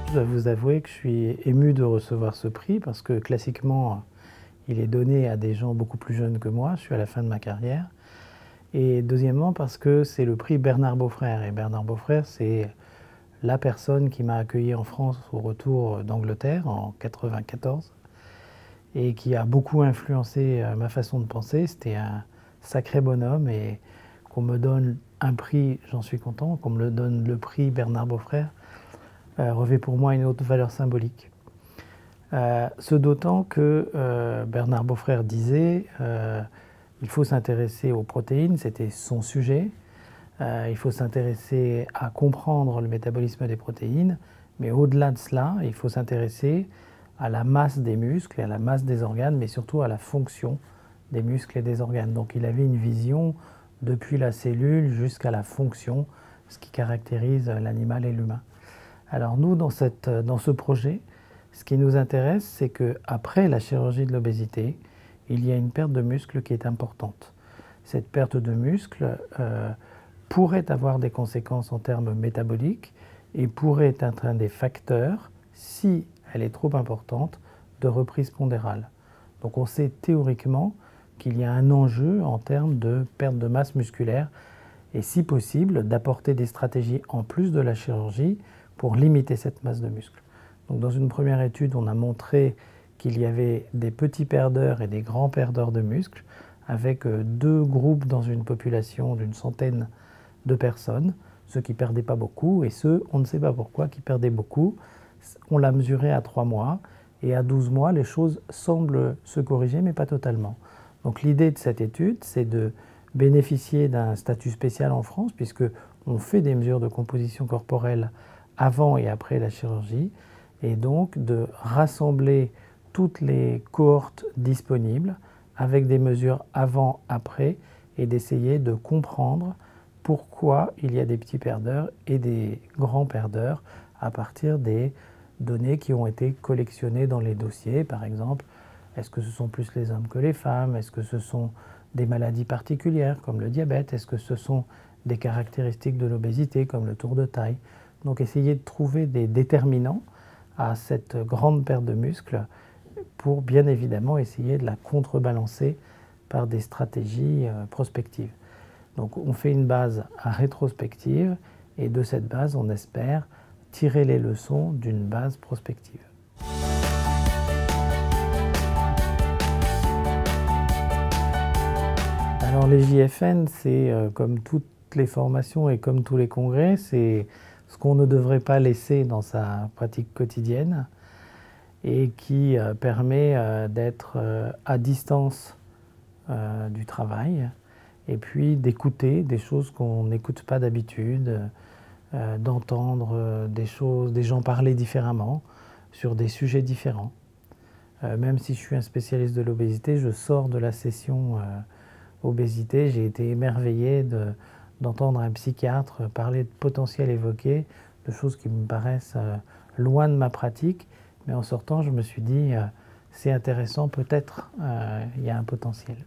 Je dois vous avouer que je suis ému de recevoir ce prix parce que classiquement, il est donné à des gens beaucoup plus jeunes que moi. Je suis à la fin de ma carrière. Et deuxièmement, parce que c'est le prix Bernard Beaufrère. Et Bernard Beaufrère, c'est la personne qui m'a accueilli en France au retour d'Angleterre en 1994 et qui a beaucoup influencé ma façon de penser. C'était un sacré bonhomme et qu'on me donne un prix, j'en suis content, qu'on me donne le prix Bernard Beaufrère, revêt pour moi une haute valeur symbolique. Ce d'autant que Bernard Beaufrère disait il faut s'intéresser aux protéines, c'était son sujet. Il faut s'intéresser à comprendre le métabolisme des protéines, mais au-delà de cela, il faut s'intéresser à la masse des muscles et à la masse des organes, mais surtout à la fonction des muscles et des organes. Donc il avait une vision depuis la cellule jusqu'à la fonction, ce qui caractérise l'animal et l'humain. Alors nous, dans ce projet, ce qui nous intéresse, c'est qu'après la chirurgie de l'obésité, il y a une perte de muscle qui est importante. Cette perte de muscle pourrait avoir des conséquences en termes métaboliques et pourrait être un des facteurs, si elle est trop importante, de reprise pondérale. Donc on sait théoriquement qu'il y a un enjeu en termes de perte de masse musculaire et si possible d'apporter des stratégies en plus de la chirurgie pour limiter cette masse de muscle. Donc dans une première étude, on a montré qu'il y avait des petits perdeurs et des grands perdeurs de muscles avec deux groupes dans une population d'une centaine de personnes, ceux qui ne perdaient pas beaucoup et ceux, on ne sait pas pourquoi, qui perdaient beaucoup. On l'a mesuré à 3 mois et à 12 mois, les choses semblent se corriger, mais pas totalement. Donc l'idée de cette étude, c'est de bénéficier d'un statut spécial en France, puisqu'on fait des mesures de composition corporelle avant et après la chirurgie, et donc de rassembler toutes les cohortes disponibles avec des mesures avant-après et d'essayer de comprendre pourquoi il y a des petits perdeurs et des grands perdeurs à partir des données qui ont été collectionnées dans les dossiers. Par exemple, est-ce que ce sont plus les hommes que les femmes? Est-ce que ce sont des maladies particulières comme le diabète? Est-ce que ce sont des caractéristiques de l'obésité comme le tour de taille? Donc essayer de trouver des déterminants à cette grande perte de muscle pour bien évidemment essayer de la contrebalancer par des stratégies prospectives. Donc on fait une base rétrospective et de cette base on espère tirer les leçons d'une base prospective. Alors les JFN, c'est comme toutes les formations et comme tous les congrès, c'est ce qu'on ne devrait pas laisser dans sa pratique quotidienne et qui permet d'être à distance du travail et puis d'écouter des choses qu'on n'écoute pas d'habitude, d'entendre des gens parler différemment sur des sujets différents. Même si je suis un spécialiste de l'obésité, je sors de la session obésité, j'ai été émerveillé d'entendre un psychiatre parler de potentiel évoqué, de choses qui me paraissent loin de ma pratique, mais en sortant, je me suis dit, c'est intéressant, peut-être il y a un potentiel.